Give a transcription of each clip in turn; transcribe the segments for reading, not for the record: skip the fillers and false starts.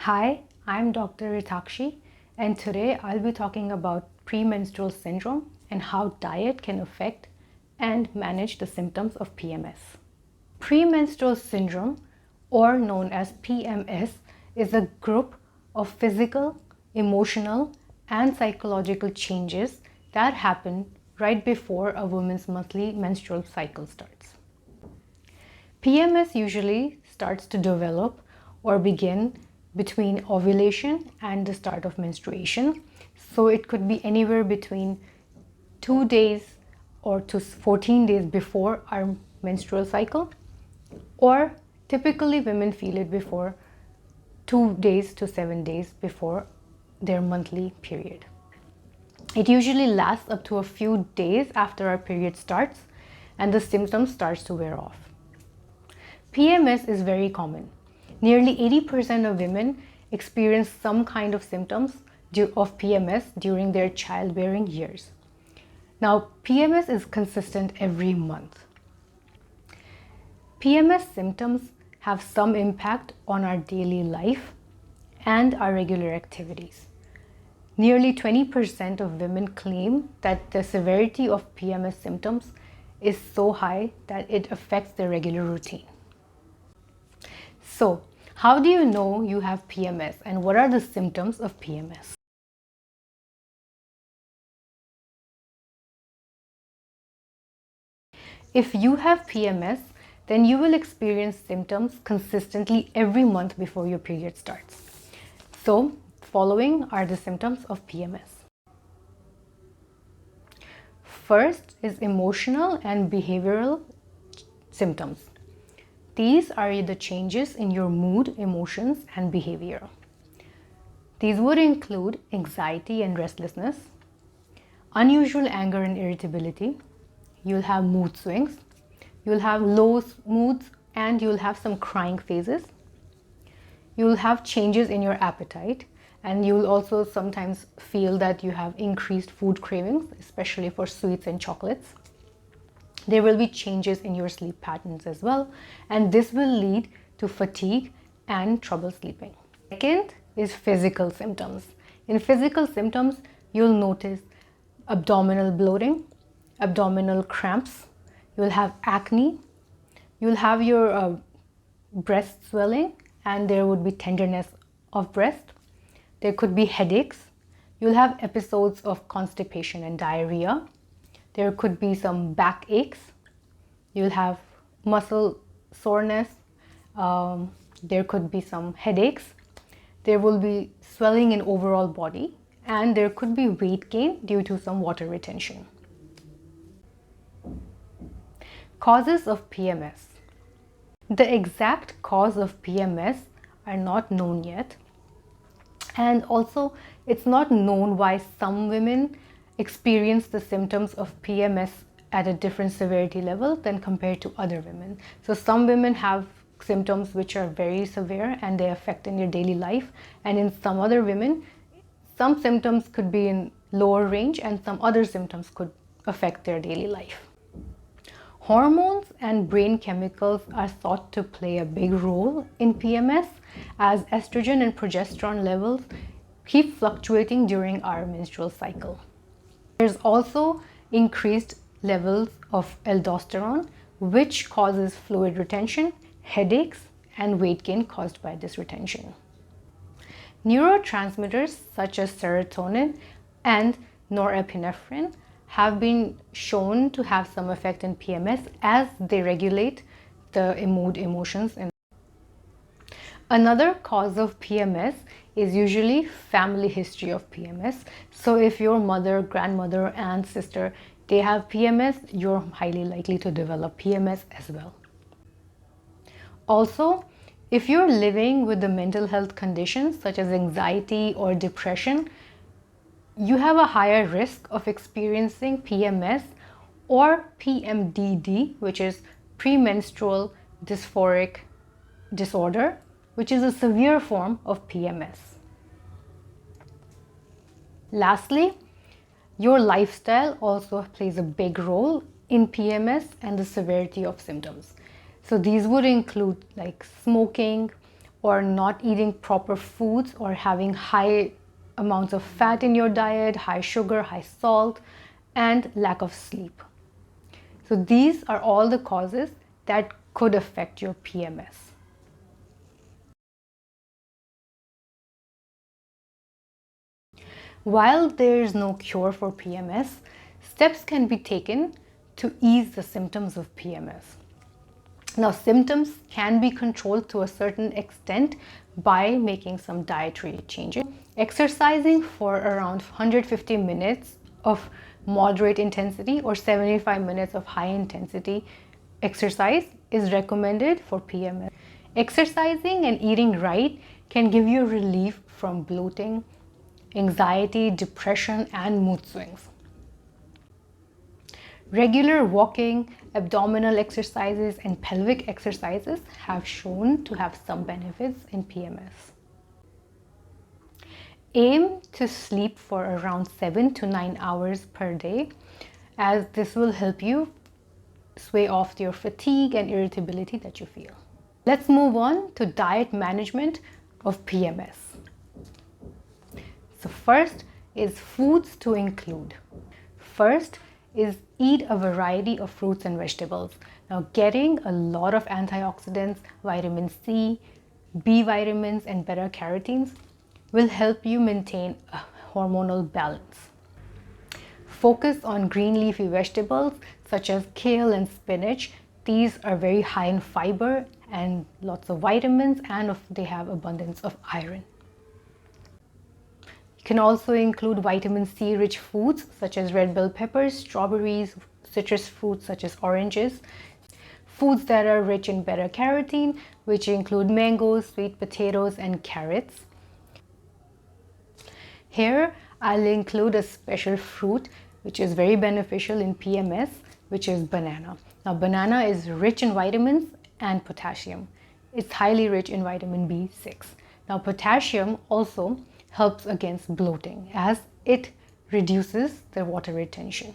Hi, I'm Dr. Ritakshi, and today I'll be talking about premenstrual syndrome and how diet can affect and manage the symptoms of PMS. Premenstrual syndrome, or known as PMS, is a group of physical, emotional, and psychological changes that happen right before a woman's monthly menstrual cycle starts. PMS usually starts to develop or begin between ovulation and the start of menstruation. So it could be anywhere between 2 days or to 14 days before our menstrual cycle, or typically women feel it before 2 days to 7 days before their monthly period. It usually lasts up to a few days after our period starts and the symptoms starts to wear off. PMS is very common. Nearly 80% of women experience some kind of symptoms of PMS during their childbearing years. Now, PMS is consistent every month. PMS symptoms have some impact on our daily life and our regular activities. Nearly 20% of women claim that the severity of PMS symptoms is so high that it affects their regular routine. So, how do you know you have PMS and what are the symptoms of PMS? If you have PMS, then you will experience symptoms consistently every month before your period starts. So, following are the symptoms of PMS. First is emotional and behavioral symptoms. These are the changes in your mood, emotions, and behavior. These would include anxiety and restlessness, unusual anger and irritability. You'll have mood swings, you'll have low moods, and you'll have some crying phases. You'll have changes in your appetite, and you'll also sometimes feel that you have increased food cravings, especially for sweets and chocolates. There will be changes in your sleep patterns as well, and this will lead to fatigue and trouble sleeping. Second is physical symptoms. In physical symptoms, you'll notice abdominal bloating, abdominal cramps, you'll have acne, you'll have your breast swelling, and there would be tenderness of breast. There could be headaches. You'll have episodes of constipation and diarrhea. There could be some back aches. You'll have muscle soreness. There could be some headaches. There will be swelling in overall body, and there could be weight gain due to some water retention. Causes of PMS. The exact cause of PMS are not known yet, and also it's not known why some women experience the symptoms of PMS at a different severity level than compared to other women. So some women have symptoms which are very severe and they affect in your daily life, and in some other women some symptoms could be in lower range and some other symptoms could affect their daily life. Hormones and brain chemicals are thought to play a big role in PMS, as estrogen and progesterone levels keep fluctuating during our menstrual cycle. There's also increased levels of aldosterone, which causes fluid retention, headaches, and weight gain caused by this retention. Neurotransmitters such as serotonin and norepinephrine have been shown to have some effect in PMS as they regulate the mood, emotions. Another cause of PMS is usually family history of PMS. So if your mother, grandmother, aunt, sister, they have PMS, you're highly likely to develop PMS as well. Also, if you're living with the mental health conditions such as anxiety or depression, you have a higher risk of experiencing PMS or PMDD, which is premenstrual dysphoric disorder, which is a severe form of PMS. Lastly, your lifestyle also plays a big role in PMS and the severity of symptoms. So these would include like smoking or not eating proper foods, or having high amounts of fat in your diet, high sugar, high salt, and lack of sleep. So these are all the causes that could affect your PMS. While there is no cure for PMS, steps can be taken to ease the symptoms of PMS. Now, symptoms can be controlled to a certain extent by making some dietary changes. Exercising for around 150 minutes of moderate intensity or 75 minutes of high intensity exercise is recommended for PMS. Exercising and eating right can give you relief from bloating, anxiety, depression, and mood swings. Regular walking, abdominal exercises, and pelvic exercises have shown to have some benefits in PMS. Aim to sleep for around 7 to 9 hours per day, as this will help you sway off your fatigue and irritability that you feel. Let's move on to diet management of PMS. So first is foods to include. First is eat a variety of fruits and vegetables. Now, getting a lot of antioxidants, vitamin C, B vitamins, and beta-carotenes will help you maintain a hormonal balance. Focus on green leafy vegetables such as kale and spinach. These are very high in fiber and lots of vitamins, and they have abundance of iron. You can also include vitamin C rich foods such as red bell peppers, strawberries, citrus fruits such as oranges. Foods that are rich in beta-carotene, which include mangoes, sweet potatoes, and carrots. Here I'll include a special fruit which is very beneficial in PMS, which is banana. Now, banana is rich in vitamins and potassium. It's highly rich in vitamin B6. Now, potassium also helps against bloating as it reduces the water retention.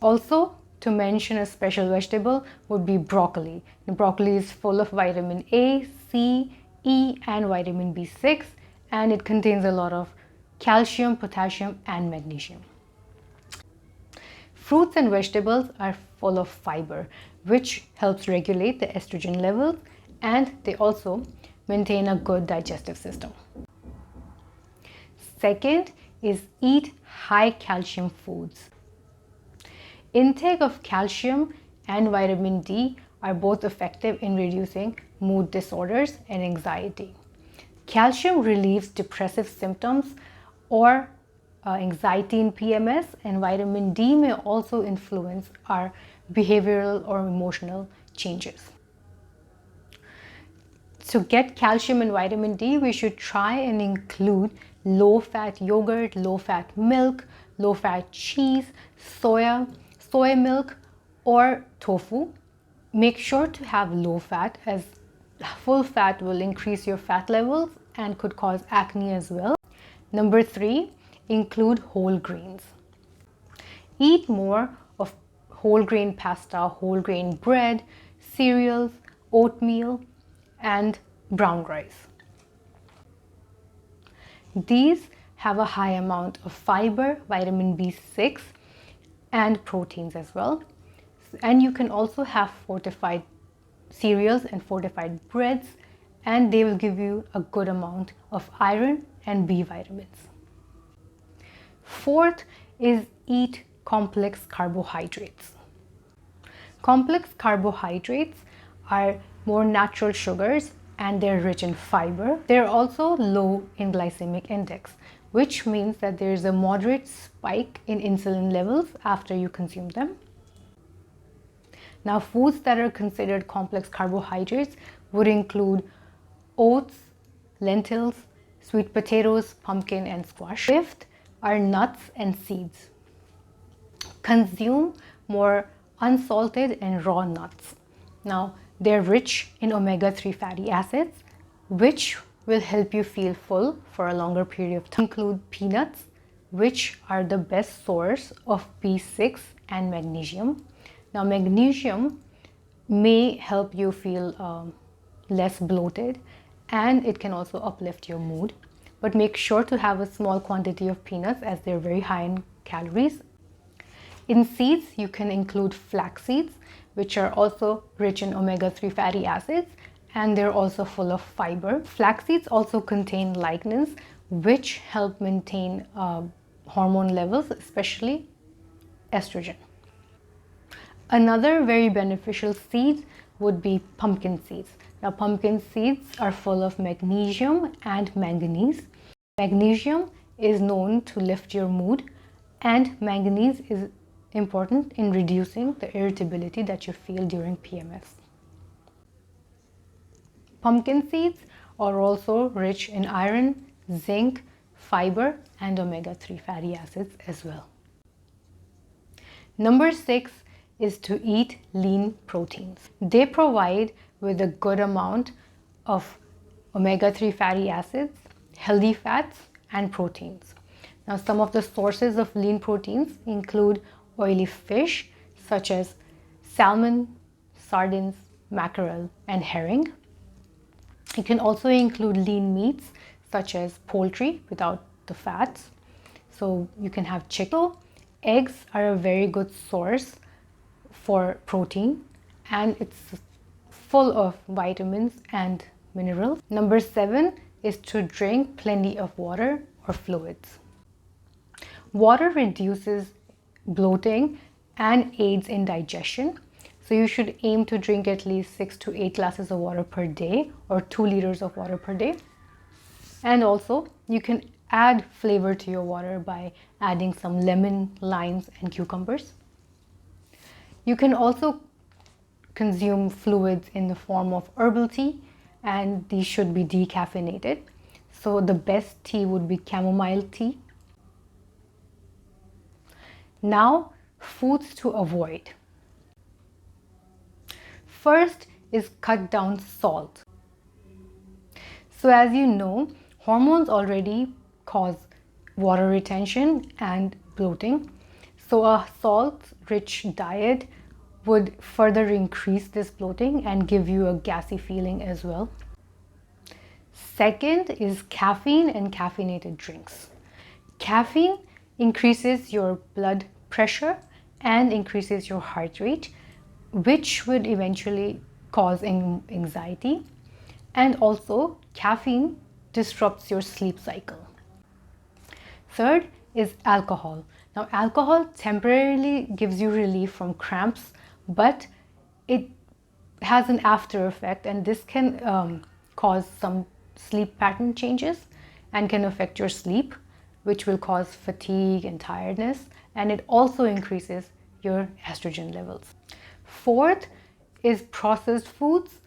Also, to mention a special vegetable would be broccoli. And broccoli is full of vitamin A, C, E, and vitamin B6, and it contains a lot of calcium, potassium, and magnesium. Fruits and vegetables are full of fiber, which helps regulate the estrogen levels, and they also maintain a good digestive system. Second is eat high calcium foods. Intake of calcium and vitamin D are both effective in reducing mood disorders and anxiety. Calcium relieves depressive symptoms or anxiety in PMS, and vitamin D may also influence our behavioral or emotional changes. To get calcium and vitamin D, we should try and include low-fat yogurt, low-fat milk, low-fat cheese, soy milk, or tofu. Make sure to have low fat, as full fat will increase your fat levels and could cause acne as well. Number 3, include whole grains. Eat more of whole grain pasta, whole grain bread, cereals, oatmeal, and brown rice. These have a high amount of fiber, vitamin B6, and proteins as well. And you can also have fortified cereals and fortified breads, and they will give you a good amount of iron and B vitamins. Fourth is eat complex carbohydrates. Complex carbohydrates are more natural sugars and they're rich in fiber. They're also low in glycemic index, which means that there is a moderate spike in insulin levels after you consume them. Now, foods that are considered complex carbohydrates would include oats, lentils, sweet potatoes, pumpkin, and squash. Fifth are nuts and seeds. Consume more unsalted and raw nuts. Now, they're rich in omega-3 fatty acids, which will help you feel full for a longer period of time. Include peanuts, which are the best source of B6 and magnesium. Now, magnesium may help you feel less bloated, and it can also uplift your mood. But make sure to have a small quantity of peanuts as they're very high in calories. In seeds, you can include flax seeds, which are also rich in omega-3 fatty acids, and they're also full of fiber. Flax seeds also contain lignans, which help maintain hormone levels, especially estrogen. Another very beneficial seed would be pumpkin seeds. Now, pumpkin seeds are full of magnesium and manganese. Magnesium is known to lift your mood, and manganese is important in reducing the irritability that you feel during PMS. Pumpkin seeds are also rich in iron, zinc, fiber, and omega-3 fatty acids as well. Number 6 is to eat lean proteins. They provide with a good amount of omega-3 fatty acids, healthy fats, and proteins. Now, some of the sources of lean proteins include oily fish such as salmon, sardines, mackerel, and herring. You can also include lean meats such as poultry without the fats. So you can have chicken. Eggs are a very good source for protein, and it's full of vitamins and minerals. Number 7 is to drink plenty of water or fluids. Water reduces bloating and aids in digestion. So you should aim to drink at least 6 to 8 glasses of water per day, or 2 liters of water per day. And also you can add flavor to your water by adding some lemon, limes, and cucumbers. You can also consume fluids in the form of herbal tea, and these should be decaffeinated. So the best tea would be chamomile tea. Now, foods to avoid. First is cut down salt. So as you know, hormones already cause water retention and bloating. So a salt-rich diet would further increase this bloating and give you a gassy feeling as well. Second is caffeine and caffeinated drinks. Caffeine increases your blood pressure and increases your heart rate, which would eventually cause anxiety. And also, caffeine disrupts your sleep cycle. Third is alcohol. Now, alcohol temporarily gives you relief from cramps, but it has an after effect, and this can cause some sleep pattern changes and can affect your sleep, which will cause fatigue and tiredness, and it also increases your estrogen levels. Fourth is processed foods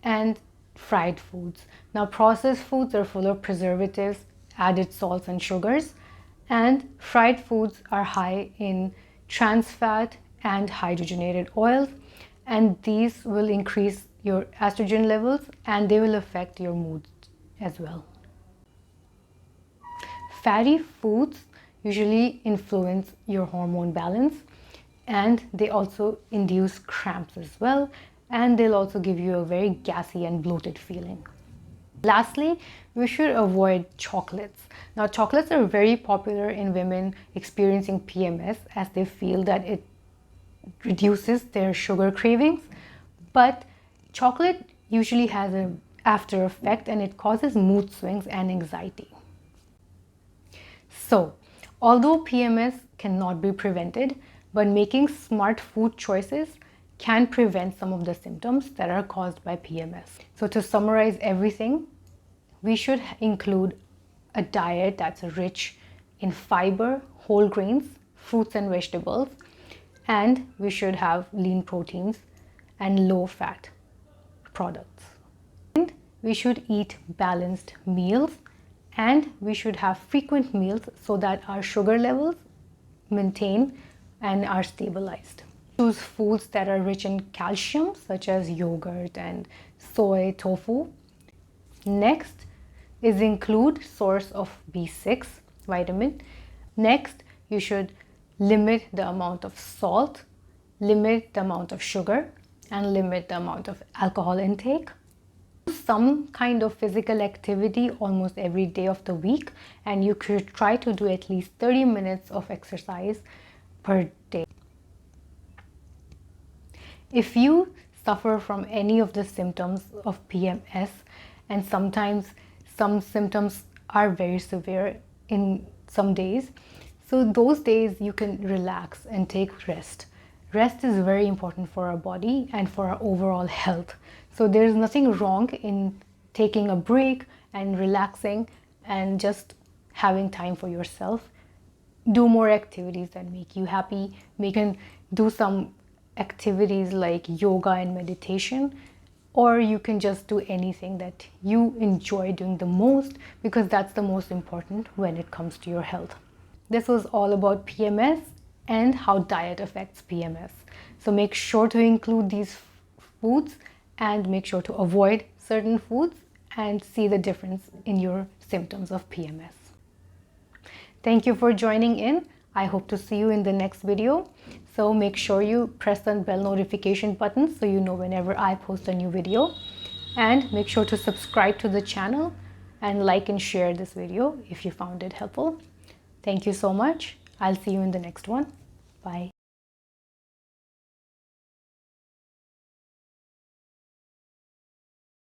and fried foods. Now, processed foods are full of preservatives, added salts, and sugars, and fried foods are high in trans fat and hydrogenated oils, and these will increase your estrogen levels and they will affect your mood as well. Fatty foods usually influence your hormone balance, and they also induce cramps as well, and they'll also give you a very gassy and bloated feeling. Lastly, we should avoid chocolates. Now, chocolates are very popular in women experiencing PMS as they feel that it reduces their sugar cravings, but chocolate usually has an after effect and it causes mood swings and anxiety. So, although PMS cannot be prevented, but making smart food choices can prevent some of the symptoms that are caused by PMS. So to summarize everything, we should include a diet that's rich in fiber, whole grains, fruits and vegetables, and we should have lean proteins and low fat products. And we should eat balanced meals, and we should have frequent meals so that our sugar levels maintain and are stabilized. Choose foods that are rich in calcium, such as yogurt and soy, tofu. Next is include source of B6 vitamin. Next, you should limit the amount of salt, limit the amount of sugar, and limit the amount of alcohol intake. some kind of physical activity almost every day of the week, and you could try to do at least 30 minutes of exercise per day. If you suffer from any of the symptoms of PMS, and sometimes some symptoms are very severe in some days, so those days you can relax and take rest. Rest is very important for our body and for our overall health. So there's nothing wrong in taking a break and relaxing and just having time for yourself. Do more activities that make you happy. You can do some activities like yoga and meditation, or you can just do anything that you enjoy doing the most, because that's the most important when it comes to your health. This was all about PMS and how diet affects PMS. So make sure to include these foods and make sure to avoid certain foods and see the difference in your symptoms of PMS. Thank you for joining in. I hope to see you in the next video. So make sure you press the bell notification button so you know whenever I post a new video. And make sure to subscribe to the channel and like and share this video if you found it helpful. Thank you so much. I'll see you in the next one. Bye.